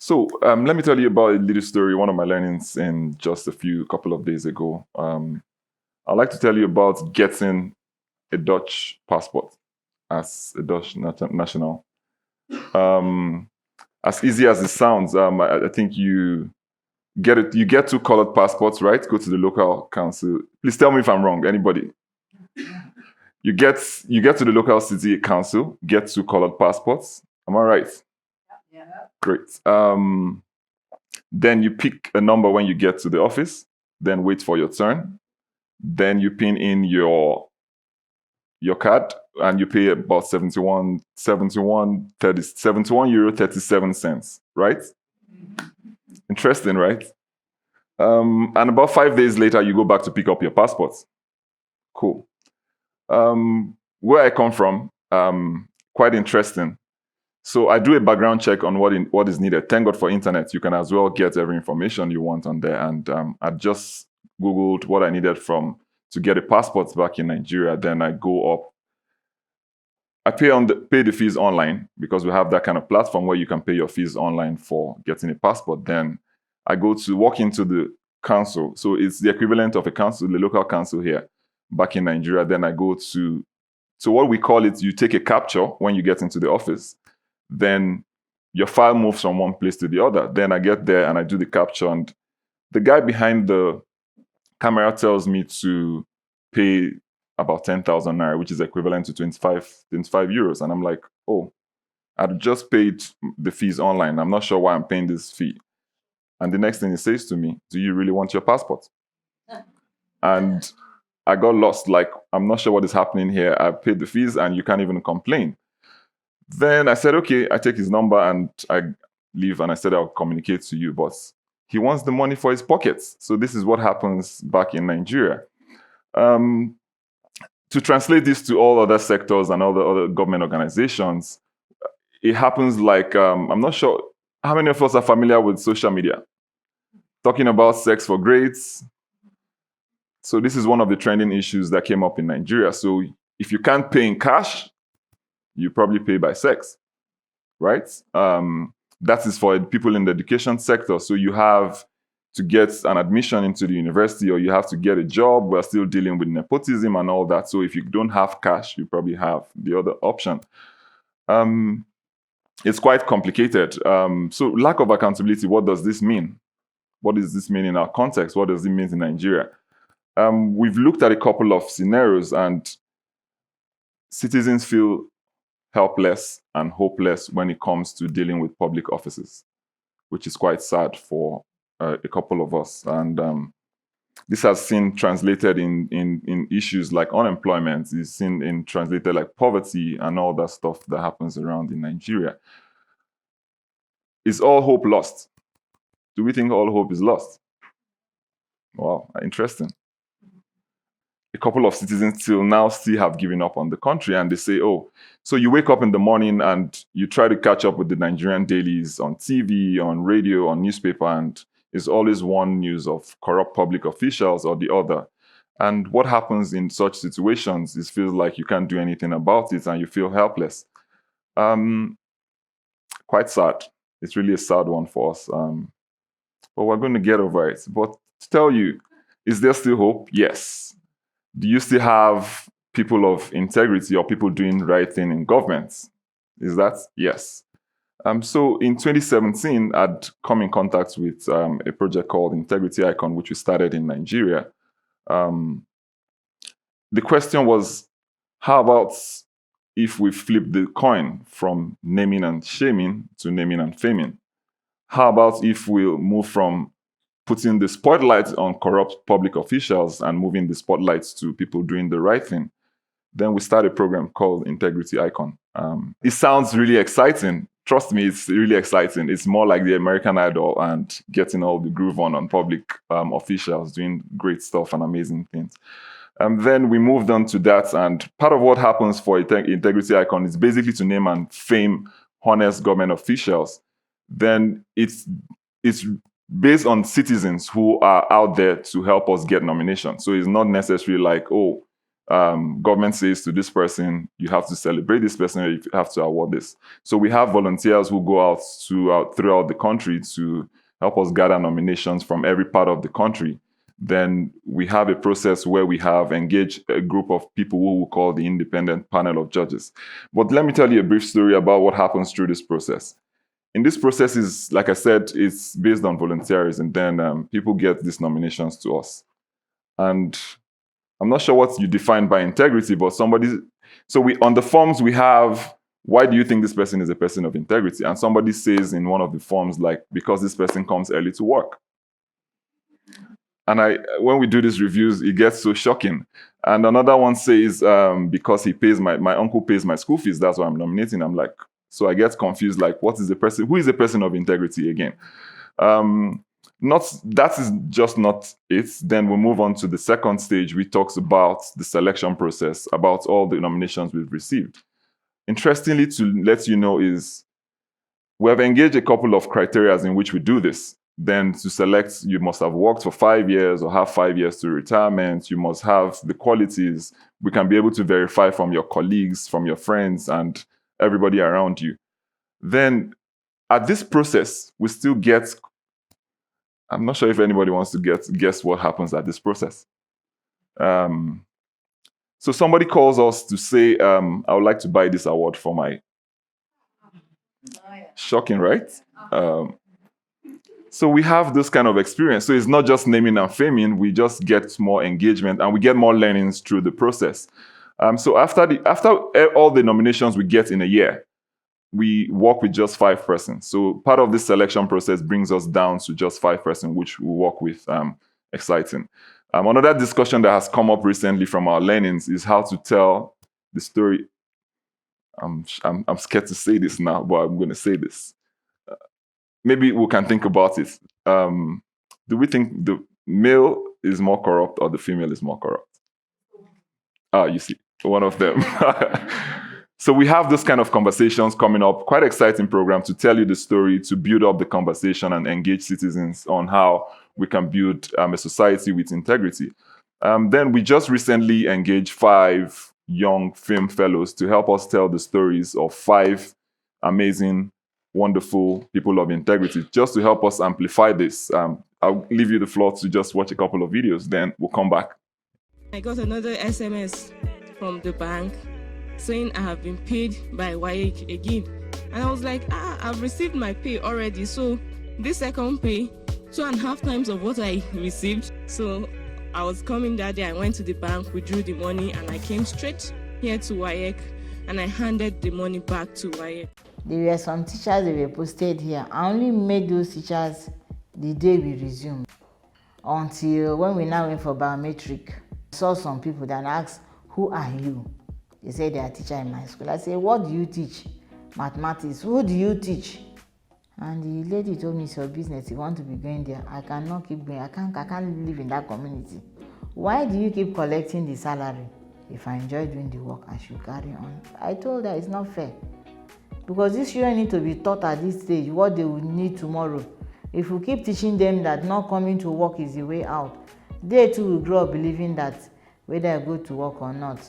Let me tell you about a little story, one of my learnings in just couple of days ago. I'd like to tell you about getting a Dutch passport as a Dutch national. As easy as it sounds, I think you get it. You get two colored passports, right? Go to the local council. Please tell me if I'm wrong. Anybody? You get to the local city council, get two colored passports. Am I right? Yeah. Great. Then you pick a number when you get to the office, then wait for your turn. Then you pin in your card and you pay about 71 euro 37 cents, right? Interesting, right? And about 5 days later, you go back to pick up your passport. Cool. Where I come from, quite interesting. So I do a background check on what is needed. Thank God for internet. You can as well get every information you want on there. And I just Googled what I needed to get a passport back in Nigeria. Then I go up. I pay the fees online because we have that kind of platform where you can pay your fees online for getting a passport. Then I go to walk into the council. So it's the equivalent of a council, the local council here back in Nigeria. Then I go to what we call it, you take a capture when you get into the office. Then your file moves from one place to the other. Then I get there and I do the capture, and the guy behind the camera tells me to pay about 10,000 naira, which is equivalent to 25 euros. And I'm like, oh, I'd just paid the fees online. I'm not sure why I'm paying this fee. And the next thing he says to me, do you really want your passport? And I got lost. Like, I'm not sure what is happening here. I paid the fees and you can't even complain. Then I said, okay, I take his number and I leave, and I said I'll communicate to you, but he wants the money for his pockets. So this is what happens back in Nigeria. To translate this to all other sectors and all the other government organizations, it happens like, I'm not sure how many of us are familiar with social media. Talking about sex for grades. So this is one of the trending issues that came up in Nigeria. So if you can't pay in cash, you probably pay by sex, right? That is for people in the education sector. So you have to get an admission into the university, or you have to get a job. We're still dealing with nepotism and all that. So if you don't have cash, you probably have the other option. It's quite complicated. So lack of accountability, what does this mean? What does this mean in our context? What does it mean in Nigeria? We've looked at a couple of scenarios, and citizens feel helpless and hopeless when it comes to dealing with public offices, which is quite sad for a couple of us. And this has been translated in issues like unemployment. It's seen in translated like poverty and all that stuff that happens around in Nigeria. Is all hope lost? Do we think all hope is lost? Wow, interesting. A couple of citizens till now still have given up on the country, and they say, oh, so you wake up in the morning and you try to catch up with the Nigerian dailies on TV, on radio, on newspaper, and it's always one news of corrupt public officials or the other. And what happens in such situations is feels like you can't do anything about it and you feel helpless. Quite sad. It's really a sad one for us. But we're going to get over it. But to tell you, is there still hope? Yes. Do you still have people of integrity or people doing the right thing in government? Is that? Yes. So in 2017, I'd come in contact with a project called Integrity Icon, which we started in Nigeria. The question was, how about if we flip the coin from naming and shaming to naming and faming? How about if we move from putting the spotlight on corrupt public officials and moving the spotlights to people doing the right thing? Then we started a program called Integrity Icon. It sounds really exciting. Trust me, it's really exciting. It's more like the American Idol and getting all the groove on public officials doing great stuff and amazing things. Then we moved on to that, and part of what happens for Integrity Icon is basically to name and fame honest government officials. Then it's based on citizens who are out there to help us get nominations. So it's not necessarily like, oh, Government says to this person, you have to celebrate this person, or you have to award this. So we have volunteers who go out throughout the country to help us gather nominations from every part of the country. Then we have a process where we have engaged a group of people who we call the independent panel of judges. But let me tell you a brief story about what happens through this process. In this process is, like I said, it's based on volunteerism. Then people get these nominations to us. And I'm not sure what you define by integrity, but on the forms we have, why do you think this person is a person of integrity? And somebody says in one of the forms, like, because this person comes early to work. And when we do these reviews, it gets so shocking. And another one says, because my uncle pays my school fees, that's why I'm nominating. I'm like, so I get confused, like, who is a person of integrity again? That is just not it. Then we move on to the second stage, which talks about the selection process, about all the nominations we've received. Interestingly, to let you know, is we have engaged a couple of criteria in which we do this. Then to select, you must have worked for 5 years or have 5 years to retirement. You must have the qualities. We can be able to verify from your colleagues, from your friends, and everybody around you. Then at this process, we still get, I'm not sure if anybody wants to guess what happens at this process. So somebody calls us to say, I would like to buy this award for my... Shocking, right? So we have this kind of experience. So it's not just naming and faming, we just get more engagement and we get more learnings through the process. So after all the nominations we get in a year, we work with just 5 persons. So part of this selection process brings us down to just 5 persons, which we work with. Exciting. Another discussion that has come up recently from our learnings is how to tell the story. I'm scared to say this now, but I'm going to say this. Maybe we can think about it. Do we think the male is more corrupt or the female is more corrupt? You see, one of them. So we have this kind of conversations coming up, quite exciting program to tell you the story, to build up the conversation and engage citizens on how we can build a society with integrity. Then we just recently engaged 5 young film fellows to help us tell the stories of 5 amazing, wonderful people of integrity, just to help us amplify this. I'll leave you the floor to just watch a couple of videos, then we'll come back. I got another SMS from the bank saying I have been paid by Hague again. And I was like, I've received my pay already. So this second pay, 2.5 times of what I received. So I was coming that day, I went to the bank, withdrew the money, and I came straight here to Hague, and I handed the money back to Hague. There were some teachers that were posted here. I only met those teachers the day we resumed. Until when we now went for biometric, I saw some people that asked, who are you? They said they are a teacher in my school. I said, what do you teach? Mathematics. Who do you teach? And the lady told me, it's your business. You want to be going there. I cannot keep going. I can't live in that community. Why do you keep collecting the salary? If I enjoy doing the work, I should carry on. I told her it's not fair. Because these children need to be taught at this stage what they will need tomorrow. If we keep teaching them that not coming to work is the way out, they too will grow up believing that whether I go to work or not,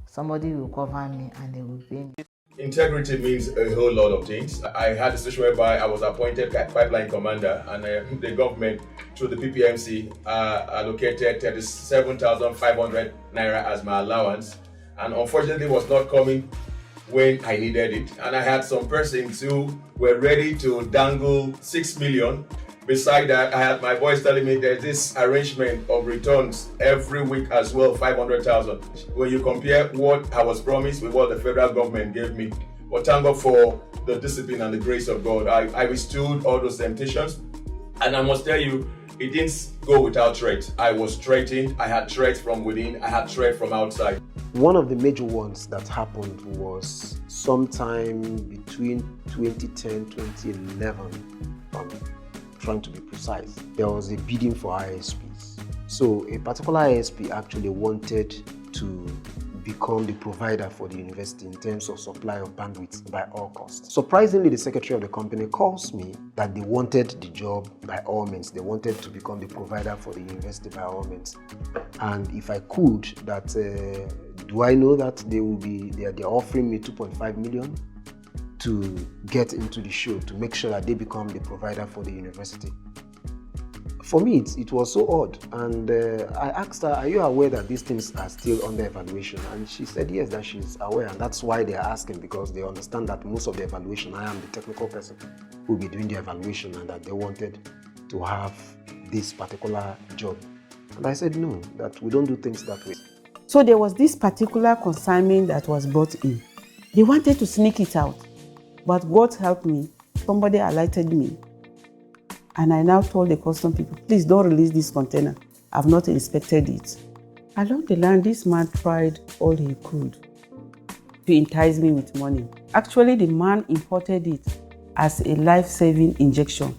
somebody will cover me and they will pay me. Integrity means a whole lot of things. I had a situation whereby I was appointed pipeline commander, and the government, through the PPMC, allocated 37,500 naira as my allowance, and unfortunately was not coming when I needed it. And I had some persons who were ready to dangle 6 million. Beside that, I had my boys telling me there's this arrangement of returns every week as well, 500,000. When you compare what I was promised with what the federal government gave me, but thank God for the discipline and the grace of God, I withstood all those temptations. And I must tell you, it didn't go without threats. I was threatened. I had threats from within. I had threats from outside. One of the major ones that happened was sometime between 2010, 2011, trying to be precise. There was a bidding for ISPs. So a particular ISP actually wanted to become the provider for the university in terms of supply of bandwidth by all costs. Surprisingly, the secretary of the company calls me that they wanted the job by all means. They wanted to become the provider for the university by all means. And if I could, that Do I know that they're offering me 2.5 million to get into the show, to make sure that they become the provider for the university? For me, it was so odd, and I asked her, are you aware that these things are still under evaluation? And she said yes, that she's aware, and that's why they're asking, because they understand that most of the evaluation, I am the technical person who will be doing the evaluation, and that they wanted to have this particular job. And I said no, that we don't do things that way. So there was this particular consignment that was brought in. They wanted to sneak it out, but God helped me. Somebody alerted me. And I now told the custom people, please don't release this container. I've not inspected it. Along the line, this man tried all he could to entice me with money. Actually, the man imported it as a life-saving injection.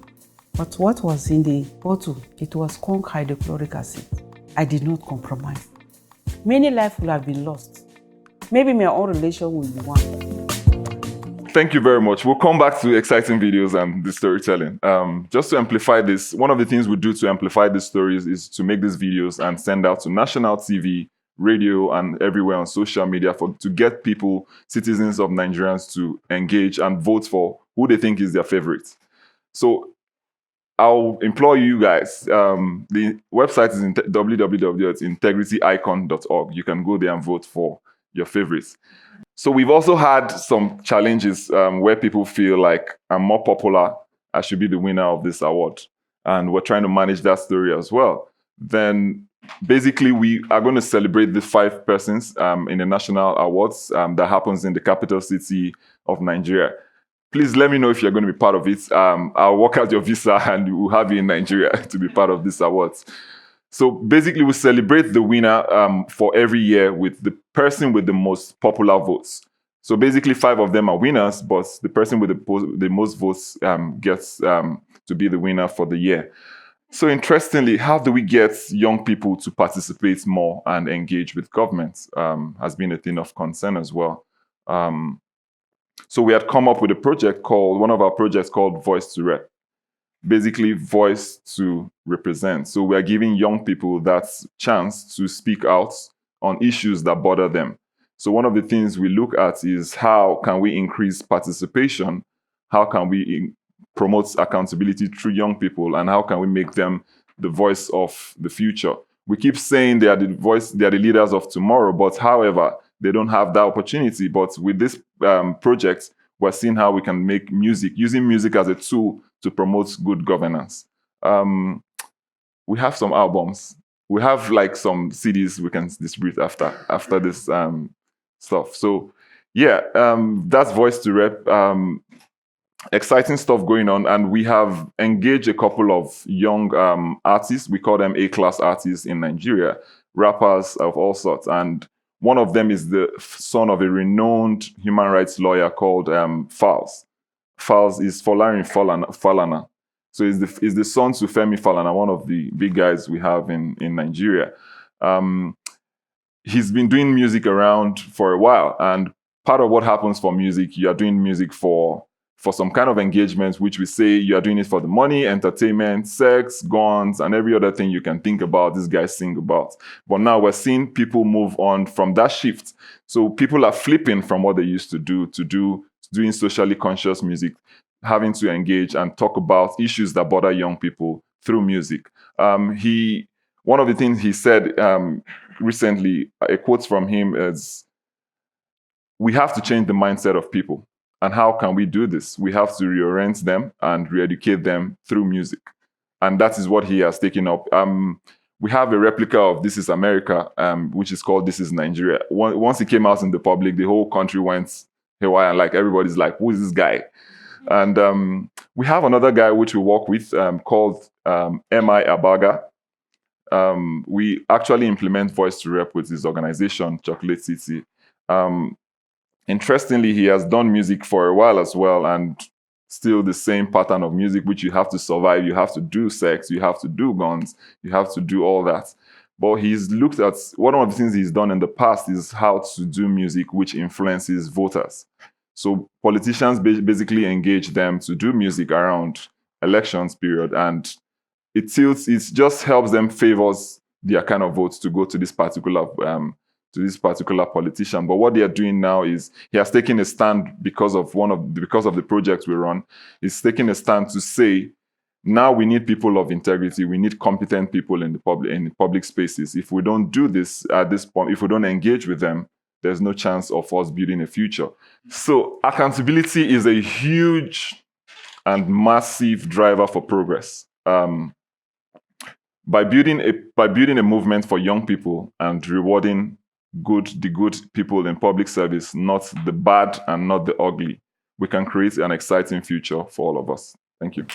But what was in the bottle? It was corn hydrochloric acid. I did not compromise. Many lives would have been lost. Maybe my own relation will be one. Thank you very much. We'll come back to exciting videos and the storytelling. Just to amplify this, one of the things we do to amplify these stories is to make these videos and send out to national TV, radio, and everywhere on social media to get people, citizens of Nigerians, to engage and vote for who they think is their favorite. So I'll implore you guys, the website is www.integrityicon.org. You can go there and vote for your favorites. So we've also had some challenges where people feel like I'm more popular, I should be the winner of this award. And we're trying to manage that story as well. Then basically we are going to celebrate the 5 persons in the national awards that happens in the capital city of Nigeria. Please let me know if you're going to be part of it. I'll work out your visa and we'll have you in Nigeria to be part of these awards. So basically, we celebrate the winner for every year with the person with the most popular votes. So basically, 5 of them are winners, but the person with the most votes gets to be the winner for the year. So interestingly, how do we get young people to participate more and engage with government has been a thing of concern as well. So we had come up with one of our projects called Voice to Rep. Basically, voice to represent. So we are giving young people that chance to speak out on issues that bother them. So one of the things we look at is how can we increase participation? How can we promote accountability through young people? And how can we make them the voice of the future? We keep saying they are the leaders of tomorrow, but however, they don't have that opportunity. But with this project, we're seeing how we can make music, using music as a tool to promote good governance. We have some albums. We have like some CDs we can distribute after this stuff. So yeah, that's Voice to Rep. Exciting stuff going on, and we have engaged a couple of young artists. We call them A-class artists in Nigeria, rappers of all sorts. And one of them is the son of a renowned human rights lawyer called Falz. Falz is Folarin Falana. So he's the son to Femi Falana, one of the big guys we have in Nigeria. He's been doing music around for a while, and part of what happens for music, you are doing music for some kind of engagement, which we say you are doing it for the money, entertainment, sex, guns, and every other thing you can think about, these guys sing about. But now we're seeing people move on from that shift. So people are flipping from what they used to doing socially conscious music, having to engage and talk about issues that bother young people through music. One of the things he said recently, a quote from him is, we have to change the mindset of people. And how can we do this? We have to reorient them and re-educate them through music. And that is what he has taken up. We have a replica of This Is America, which is called This Is Nigeria. Once it came out in the public, the whole country went haywire, and like everybody's like, who is this guy? And we have another guy which we work with called M.I. Abaga. We actually implement Voice to Rep with his organization, Chocolate City. Interestingly, he has done music for a while as well, and still the same pattern of music, which you have to survive, you have to do sex, you have to do guns, you have to do all that. But he's looked at, one of the things he's done in the past is how to do music which influences voters. So politicians basically engage them to do music around elections period, and it just helps them favors their kind of votes to go to this particular to this particular politician. But what they are doing now is he has taken a stand because of the projects we run. He's taking a stand to say, now we need people of integrity. We need competent people in the public spaces. If we don't do this at this point, if we don't engage with them, there's no chance of us building a future. So accountability is a huge and massive driver for progress. By building a movement for young people and rewarding the good people in public service, not the bad and not the ugly, we can create an exciting future for all of us. Thank you.